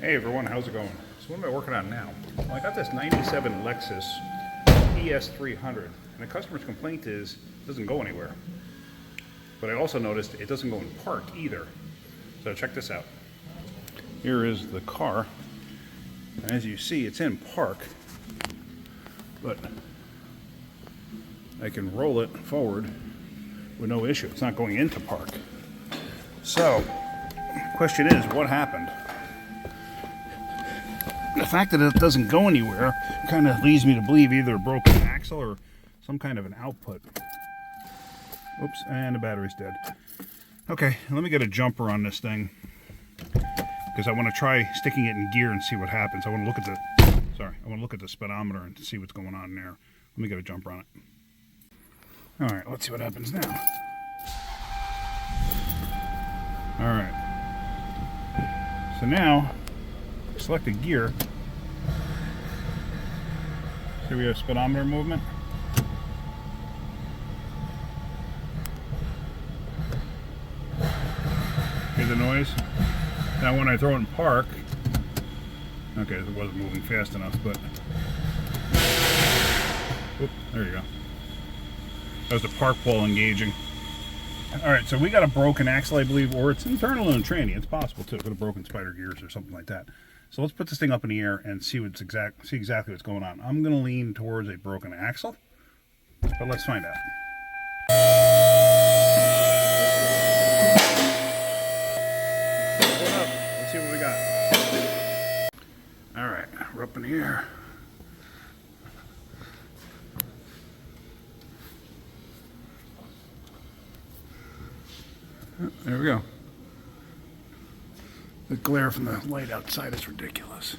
Hey everyone, how's it going? So what am I working on now? Well, I got this 97 Lexus ES300, and the customer's complaint is it doesn't go anywhere. But I also noticed it doesn't go in park either. So check this out. Here is the car. And as you see, it's in park, but I can roll it forward with no issue. It's not going into park. So, the question is, what happened? The fact that it doesn't go anywhere kind of leads me to believe either a broken axle or some kind of an output. Oops, and the battery's dead. Okay, let me get a jumper on this thing because I want to try sticking it in gear and see what happens. I want to look at the speedometer and see what's going on there. Let me get a jumper on it. All right, let's see what happens now. All right. So now, select the gear. See, we have speedometer movement. Hear the noise? Now when I throw it in park, okay, it wasn't moving fast enough, but whoop, there you go. That was the park ball engaging. Alright, so we got a broken axle, I believe, or it's internal and tranny. It's possible too. Got a broken spider gears or something like that. So let's put this thing up in the air and see exactly what's going on. I'm going to lean towards a broken axle, but let's find out. Hold up. Let's see what we got. Alright, we're up in the air. There we go. The glare from the light outside is ridiculous.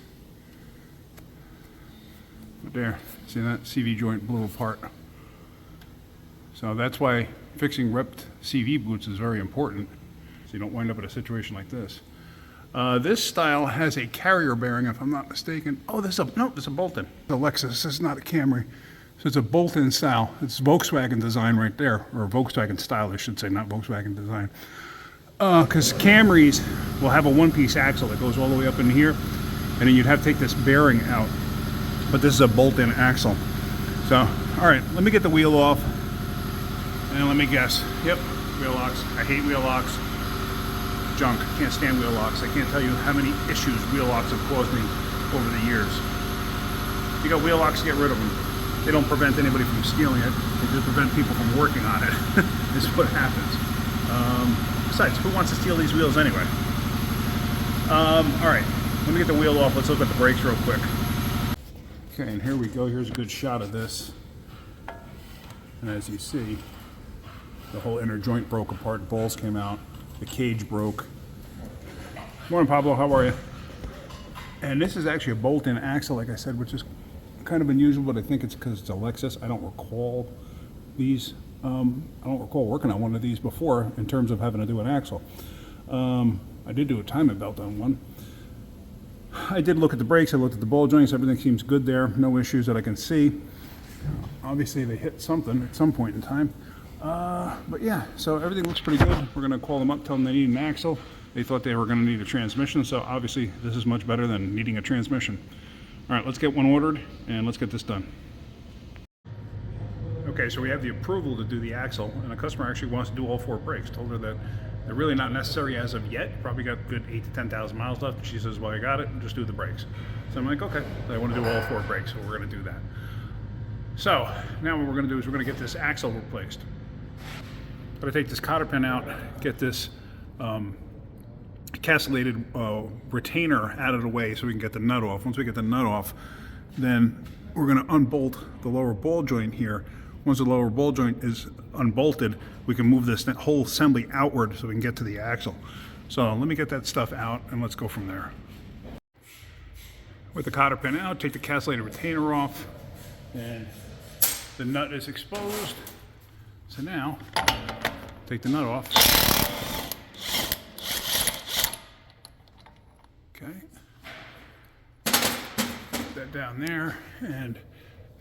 But there, see that? CV joint blew apart. So that's why fixing ripped CV boots is very important, so you don't wind up in a situation like this. This style has a carrier bearing, if I'm not mistaken. Oh, this is a bolt-in. The Lexus, this is not a Camry. So it's a bolt-in style. It's Volkswagen design right there, or Volkswagen style, I should say, not Volkswagen design. Because Camrys will have a one-piece axle that goes all the way up in here, and then you'd have to take this bearing out. But this is a bolt-in axle. So, all right, let me get the wheel off, and let me guess. Yep, wheel locks. I hate wheel locks. Junk. Can't stand wheel locks. I can't tell you how many issues wheel locks have caused me over the years. You got wheel locks, get rid of them. They don't prevent anybody from stealing it. They just prevent people from working on it. This is what happens. Besides, who wants to steal these wheels anyway? All right, let me get the wheel off. Let's look at the brakes real quick. Okay, and here we go. Here's a good shot of this. And as you see, the whole inner joint broke apart. Balls came out. The cage broke. Morning, Pablo. How are you? And this is actually a bolt-in axle, like I said, which is kind of unusual, but I think it's because it's a Lexus. I don't recall these. I don't recall working on one of these before in terms of having to do an axle. I did do a timing belt on one. I did look at the brakes. I looked at the ball joints. Everything seems good there. No issues that I can see. Obviously, they hit something at some point in time. But yeah, so everything looks pretty good. We're going to call them up, tell them they need an axle. They thought they were going to need a transmission, so obviously this is much better than needing a transmission. All right, let's get one ordered and let's get this done. Okay, so we have the approval to do the axle, and the customer actually wants to do all four brakes. Told her that they're really not necessary as of yet. Probably got good 8,000 to 10,000 miles left. She says, well, I got it, just do the brakes. So I'm like, okay, I want to do all four brakes, so we're going to do that. So now what we're going to do is we're going to get this axle replaced. I'm going to take this cotter pin out, get this castellated retainer out of the way so we can get the nut off. Once we get the nut off, then we're going to unbolt the lower ball joint here. Once the lower ball joint is unbolted, we can move this whole assembly outward so we can get to the axle. So let me get that stuff out and let's go from there. With the cotter pin out, take the castellated retainer off, and the nut is exposed. So now, take the nut off. Okay. Put that down there, and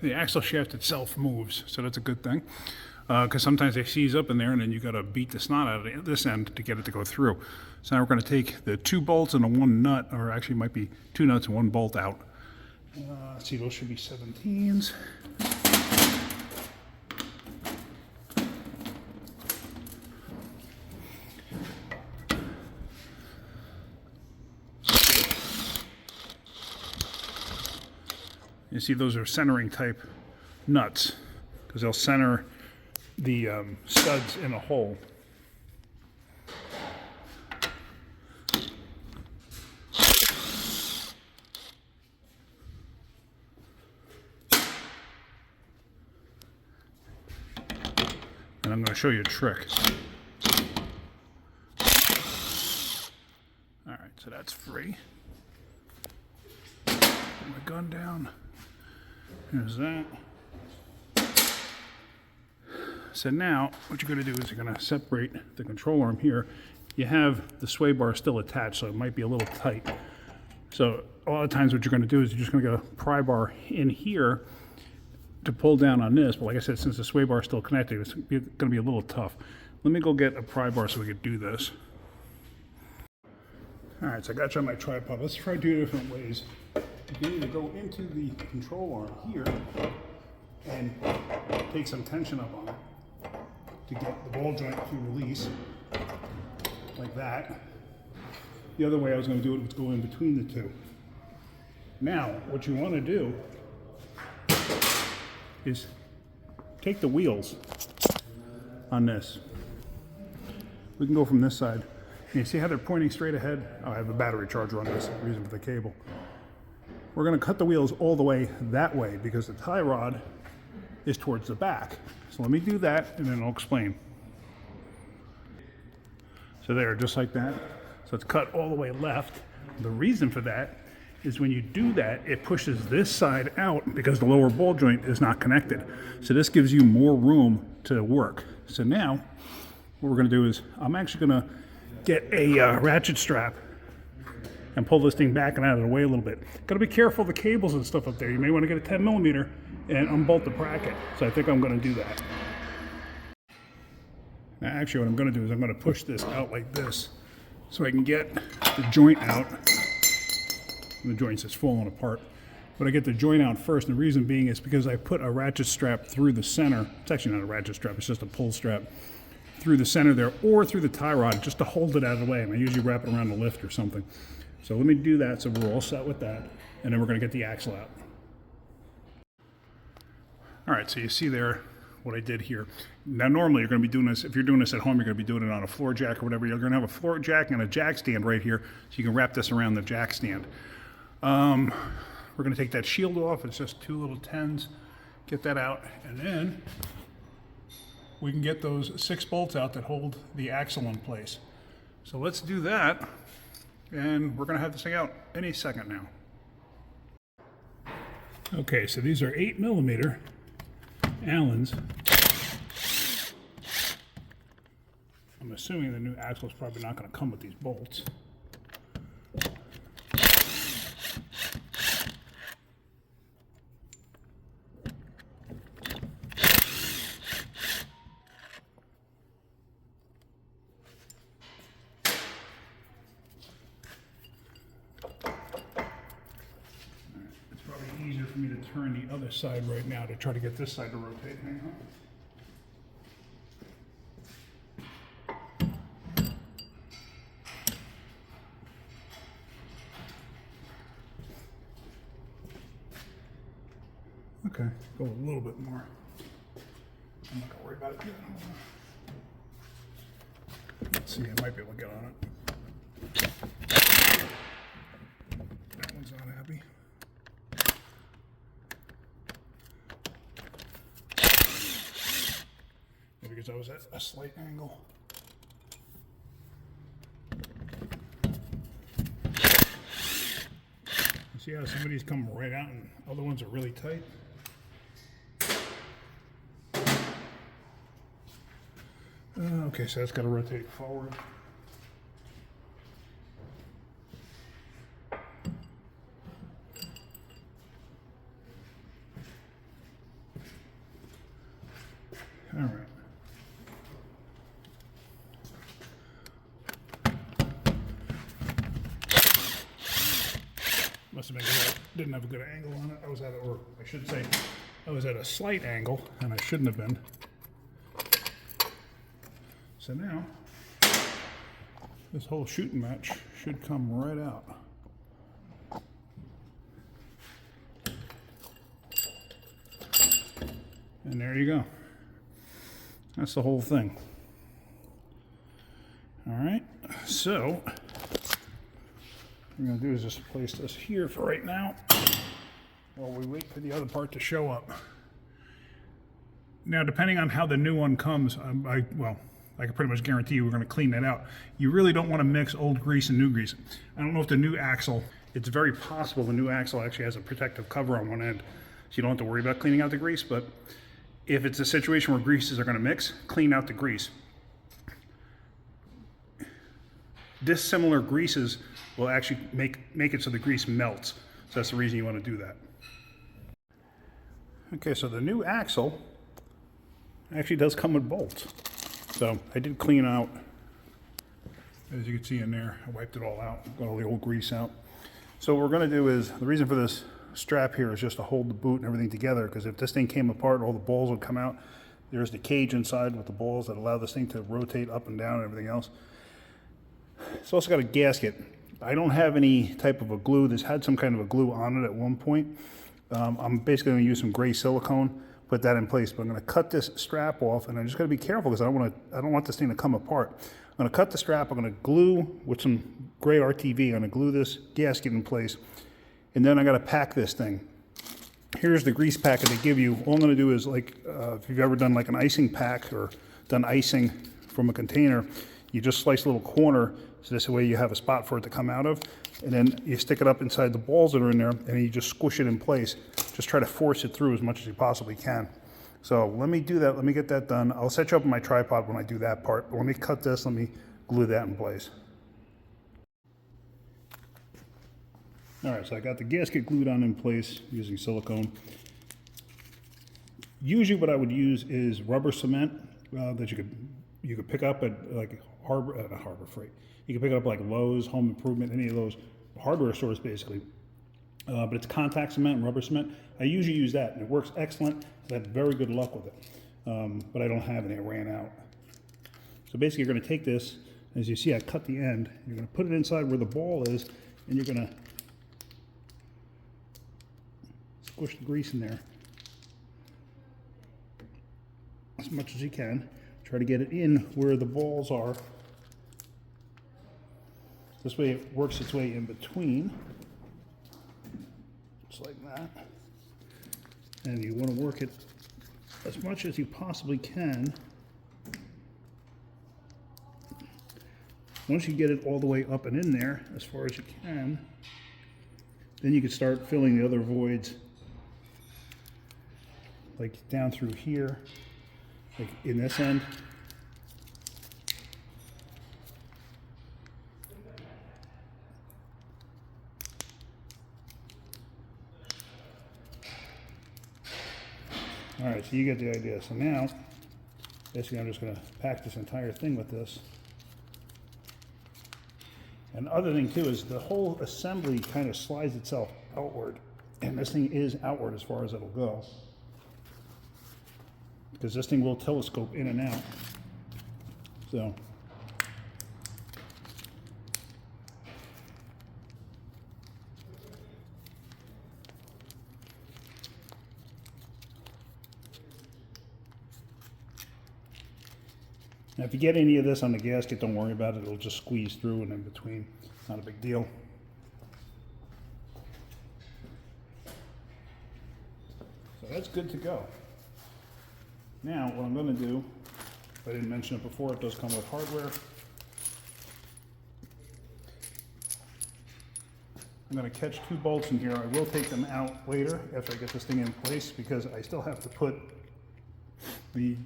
the axle shaft itself moves, so that's a good thing. because sometimes they seize up in there and then you got to beat the snot out of this end to get it to go through. So now we're going to take the 2 bolts and the 1 nut, or actually it might be 2 nuts and 1 bolt out. Let's see, those should be 17s. You see, those are centering type nuts because they'll center the studs in a hole. And I'm going to show you a trick. All right, so that's free. Put my gun down. Here's that. So now, what you're going to do is you're going to separate the control arm here. You have the sway bar still attached, so it might be a little tight. So a lot of times what you're going to do is you're just going to get a pry bar in here to pull down on this. But like I said, since the sway bar is still connected, it's going to be a little tough. Let me go get a pry bar so we can do this. All right, so I got you on my tripod. Let's try 2 different ways. You can either go into the control arm here and take some tension up on it to get the ball joint to release, like that. The other way I was going to do it was go in between the 2. Now, what you want to do is take the wheels on this. We can go from this side. And you see how they're pointing straight ahead? Oh, I have a battery charger on this, reason for the cable. We're going to cut the wheels all the way that way because the tie rod is towards the back. So let me do that and then I'll explain. So there, just like that. So it's cut all the way left. The reason for that is when you do that, it pushes this side out because the lower ball joint is not connected. So this gives you more room to work. So now what we're going to do is I'm actually going to get a ratchet strap and pull this thing back and out of the way a little bit. Got to be careful of the cables and stuff up there. You may want to get a 10 millimeter and unbolt the bracket. So I think I'm going to do that. Now actually what I'm going to do is I'm going to push this out like this so I can get the joint out. The joint's just falling apart. But I get the joint out first, and the reason being is because I put a ratchet strap through the center. It's actually not a ratchet strap, it's just a pull strap through the center there or through the tie rod just to hold it out of the way. And I usually wrap it around the lift or something. So let me do that so we're all set with that, and then we're going to get the axle out. All right, so you see there what I did here. Now normally you're going to be doing this, if you're doing this at home, you're going to be doing it on a floor jack or whatever. You're going to have a floor jack and a jack stand right here so you can wrap this around the jack stand. We're going to take that shield off. It's just 2 little 10s. Get that out, and then we can get those 6 bolts out that hold the axle in place. So let's do that. And we're going to have this thing out any second now. Okay, so these are 8 millimeter Allens. I'm assuming the new axle is probably not going to come with these bolts. Easier for me to turn the other side right now to try to get this side to rotate. Hang on. Okay, go a little bit more. I'm not gonna worry about it yet. Let's see, I might be able to get on it. That one's not happy. Because I was at a slight angle. You see how some of these come right out and other ones are really tight? Okay, so that's got to rotate forward. All right. Must have been because I didn't have a good angle on it. I was at, or I should say, I was at a slight angle, and I shouldn't have been. So now, this whole shooting match should come right out. And there you go. That's the whole thing. All right, so what we're gonna do is just place this here for right now while we wait for the other part to show up. Now, depending on how the new one comes, well, I can pretty much guarantee you we're gonna clean that out. You really don't wanna mix old grease and new grease. I don't know if the new axle, it's very possible the new axle actually has a protective cover on one end, so you don't have to worry about cleaning out the grease, but if it's a situation where greases are gonna mix, clean out the grease. Dissimilar greases will actually make it so the grease melts. So that's the reason you want to do that. Okay, so the new axle actually does come with bolts. So I did clean out, as you can see in there, I wiped it all out, got all the old grease out. So what we're going to do is, the reason for this strap here is just to hold the boot and everything together, because if this thing came apart, all the balls would come out. There's the cage inside with the balls that allow this thing to rotate up and down and everything else. It's also got a gasket. I don't have any type of a glue. This had some kind of a glue on it at one point. I'm basically going to use some gray silicone, put that in place. But I'm going to cut this strap off, and I'm just going to be careful because I don't want this thing to come apart. I'm going to cut the strap. I'm going to glue with some gray RTV. I'm going to glue this gasket in place, and then I got to pack this thing. Here's the grease packet they give you. All I'm going to do is, like, if you've ever done like an icing pack or done icing from a container, you just slice a little corner, so this way you have a spot for it to come out of, and then you stick it up inside the balls that are in there, and you just squish it in place. Just try to force it through as much as you possibly can. So let me do that, let me get that done. I'll set you up on my tripod when I do that part, but let me cut this, let me glue that in place. All right, so I got the gasket glued on in place using silicone. Usually what I would use is rubber cement that you could pick up at like Harbor Freight. You can pick it up like Lowe's, Home Improvement, any of those hardware stores basically. But it's contact cement and rubber cement. I usually use that, and it works excellent. I've had very good luck with it, but I don't have any. I ran out. So basically, you're going to take this. As you see, I cut the end. You're going to put it inside where the ball is, and you're going to squish the grease in there as much as you can. Try to get it in where the balls are. This way it works its way in between, just like that. And you want to work it as much as you possibly can. Once you get it all the way up and in there, as far as you can, then you can start filling the other voids, like down through here, like in this end. All right, so you get the idea. So now, basically I'm just going to pack this entire thing with this. And the other thing too is the whole assembly kind of slides itself outward. And this thing is outward as far as it'll go. Because this thing will telescope in and out. So. Now, if you get any of this on the gasket, don't worry about it. It'll just squeeze through and in between. Not a big deal. So that's good to go. Now, what I'm going to do, if I didn't mention it before, it does come with hardware. I'm going to catch 2 bolts in here. I will take them out later after I get this thing in place because I still have to put the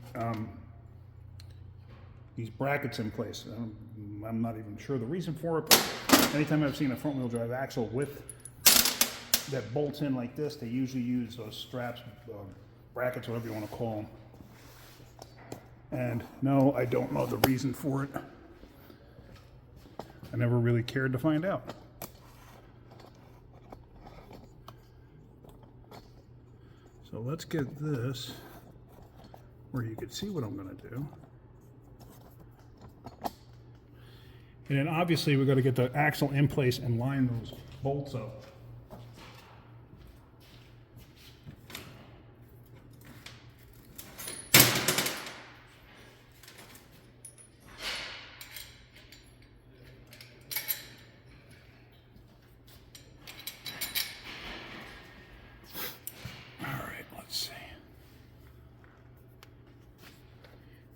these brackets in place. I'm not even sure the reason for it, but anytime I've seen a front wheel drive axle with that bolts in like this, they usually use those straps, brackets, whatever you want to call them. And no, I don't know the reason for it. I never really cared to find out. So let's get this where you can see what I'm going to do. And then obviously we've got to get the axle in place and line those bolts up.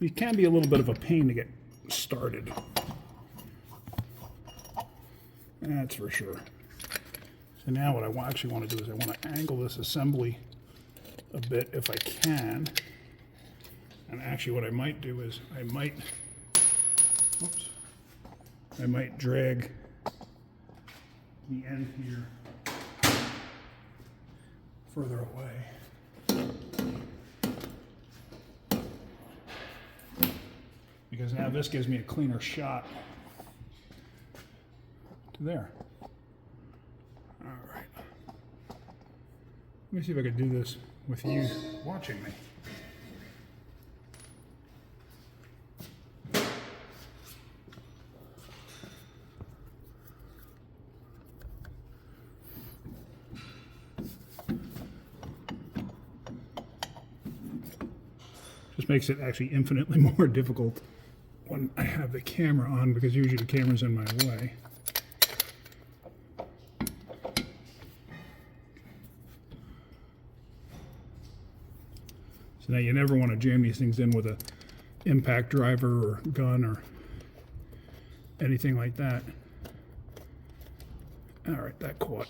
It can be a little bit of a pain to get started. That's for sure. So now what I actually want to do is I want to angle this assembly a bit if I can. And actually what I might do is I might drag the end here further away. Because now this gives me a cleaner shot to there. All right. Let me see if I can do this with you watching me. Just makes it actually infinitely more difficult when I have the camera on, because usually the camera's in my way. So now you never want to jam these things in with a impact driver or gun or anything like that. All right, that caught.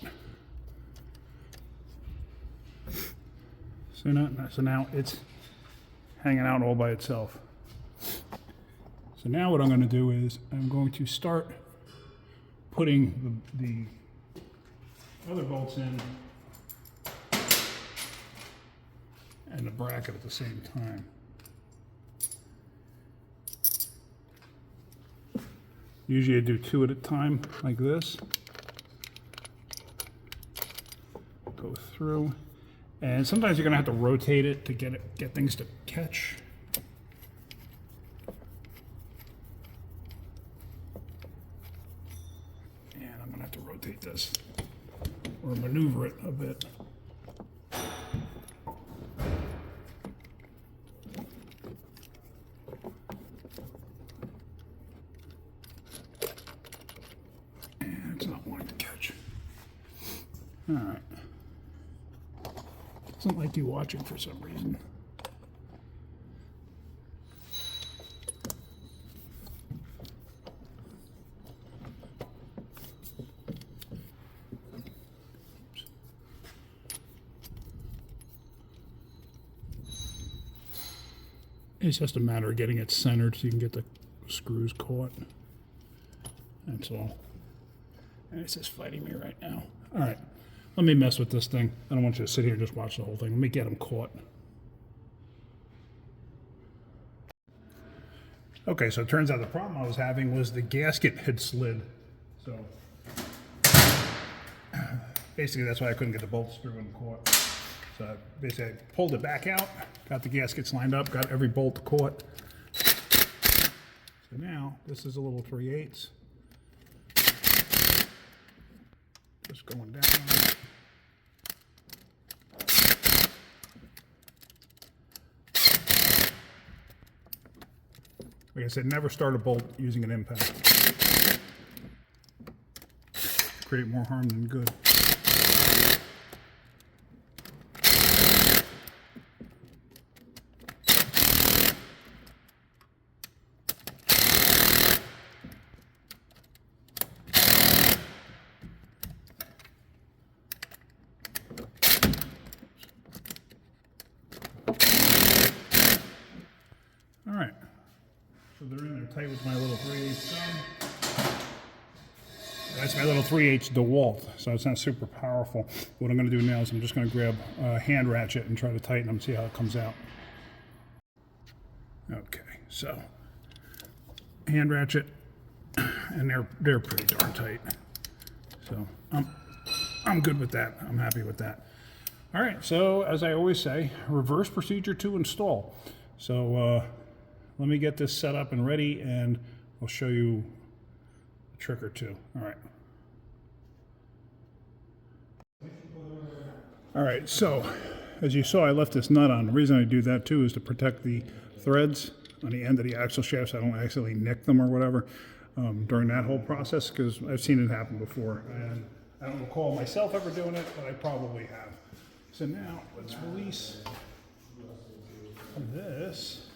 So now it's hanging out all by itself. So now what I'm going to do is I'm going to start putting the other bolts in and the bracket at the same time. Usually I do two at a time like this. Go through. And sometimes you're going to have to rotate it to get things to catch. And I'm going to have to rotate this or maneuver it a bit. And it's not wanting to catch. All right. Doesn't like you watching for some reason. It's just a matter of getting it centered so you can get the screws caught. That's all. And it's just fighting me right now. All right. Let me mess with this thing. I don't want you to sit here and just watch the whole thing. Let me get them caught. Okay, so it turns out the problem I was having was the gasket had slid. So basically that's why I couldn't get the bolts through and caught. So basically I pulled it back out, got the gaskets lined up, got every bolt caught. So now this is a little 3/8. Just going down. Like I said, never start a bolt using an impact. Create more harm than good. All right. So they're in there tight with my little 3/8 gun. That's my little 3/8 DeWalt, so it's not super powerful. What I'm going to do now is I'm just going to grab a hand ratchet and try to tighten them and see how it comes out. Okay, so hand ratchet, and they're pretty darn tight. So I'm good with that. I'm happy with that. All right, so as I always say, reverse procedure to install. So let me get this set up and ready, and I'll show you a trick or two. All right, so as you saw, I left this nut on. The reason I do that too is to protect the threads on the end of the axle shafts. So I don't accidentally nick them or whatever during that whole process, because I've seen it happen before. And I don't recall myself ever doing it, but I probably have. So now let's release this.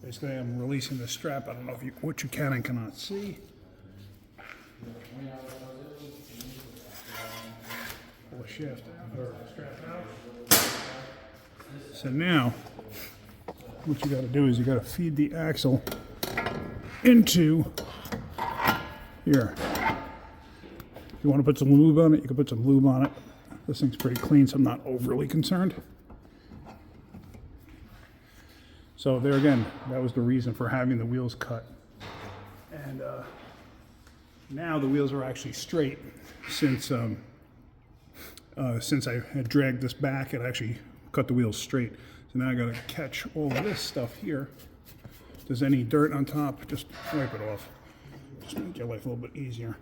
Basically, I'm releasing the strap. I don't know if what you can and cannot see. Pull the shaft out, or strap out. So now, what you got to do is you got to feed the axle into here. If you want to put some lube on it, you can put some lube on it. This thing's pretty clean, so I'm not overly concerned. So there again, that was the reason for having the wheels cut. And now the wheels are actually straight. Since I had dragged this back, it actually cut the wheels straight. So now I got to catch all of this stuff here. If there's any dirt on top, just wipe it off. Just make your life a little bit easier.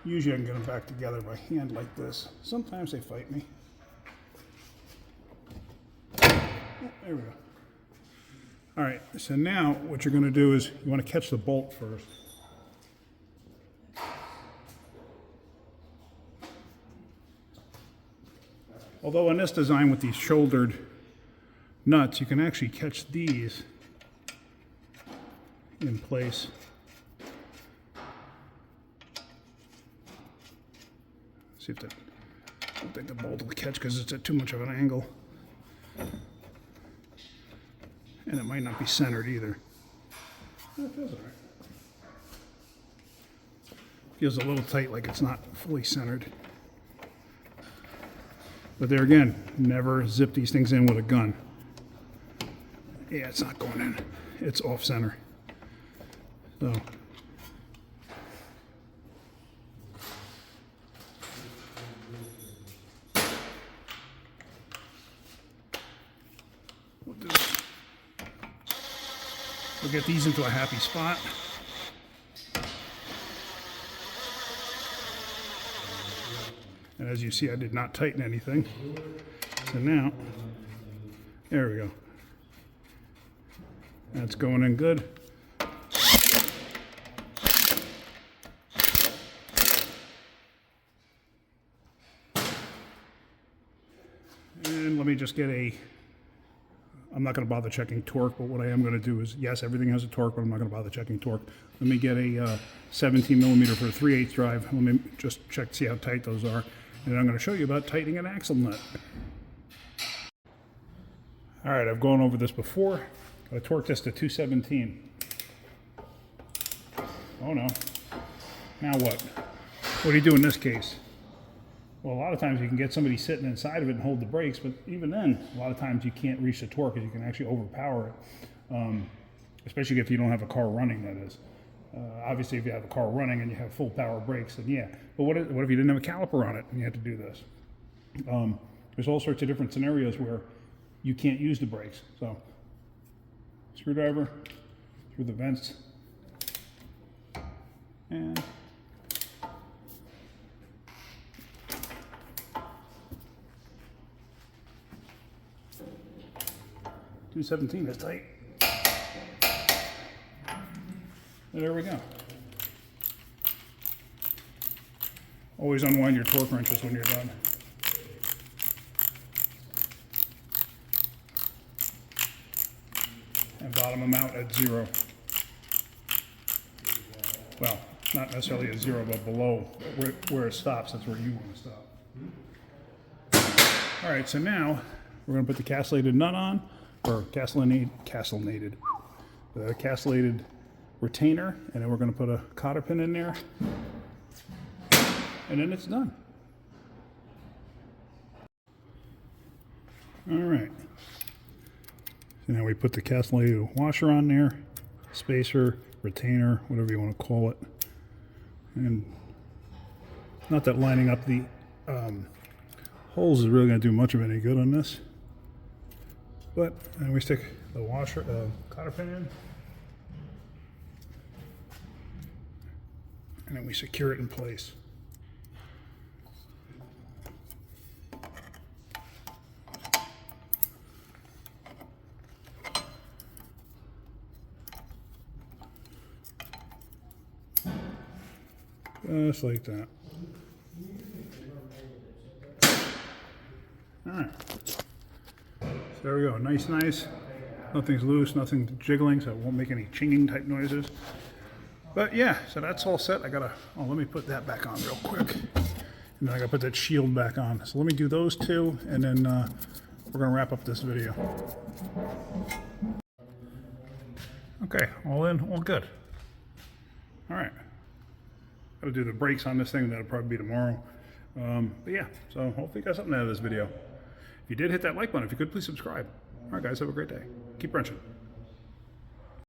Usually I can get them back together by hand like this. Sometimes they fight me. Oh, there we go. All right, so now what you're going to do is you want to catch the bolt first. Although on this design with these shouldered nuts, you can actually catch these in place. See if that, I don't think the bolt will catch because it's at too much of an angle. And it might not be centered either. It feels all right. Feels a little tight, like it's not fully centered. But there again, never zip these things in with a gun. Yeah, it's not going in. It's off center. So. We'll get these into a happy spot. And as you see, I did not tighten anything. So now, there we go. That's going in good. And let me just get a, I'm not going to bother checking torque, but what I am going to do is, yes, everything has a torque, but I'm not going to bother checking torque. Let me get a 17 millimeter for a 3/8 drive. Let me just check to see how tight those are. And I'm going to show you about tightening an axle nut. All right, I've gone over this before. I torqued this to 217. Oh no. Now what? What do you do in this case? Well, a lot of times you can get somebody sitting inside of it and hold the brakes, but even then, a lot of times you can't reach the torque because you can actually overpower it, especially if you don't have a car running, that is. Obviously, if you have a car running and you have full power brakes, then yeah. But what if you didn't have a caliper on it and you had to do this? There's all sorts of different scenarios where you can't use the brakes. So, screwdriver through the vents, and 217 is tight. There we go. Always unwind your torque wrenches when you're done. And bottom them out at 0. Well, not necessarily at 0, but below where it stops. That's where you want to stop. All right, so now we're going to put the castellated nut on, or castellated retainer, and then we're going to put a cotter pin in there, and then it's done. All right. So now we put the castellated washer on there, spacer, retainer, whatever you want to call it. And not that lining up the holes is really going to do much of any good on this. But then we stick the washer, cotter pin in. And then we secure it in place. Just like that. Alright. So there we go. Nice. Nothing's loose, nothing jiggling, so it won't make any chinging type noises. But yeah, so that's all set. Let me put that back on real quick. And then I gotta put that shield back on. So let me do those two, and then we're gonna wrap up this video. Okay, all in, all good. Alright. Gotta do the brakes on this thing, that'll probably be tomorrow. But yeah, so hopefully you got something out of this video. If you did, hit that like button. If you could, please subscribe. Alright guys, have a great day. Keep wrenching.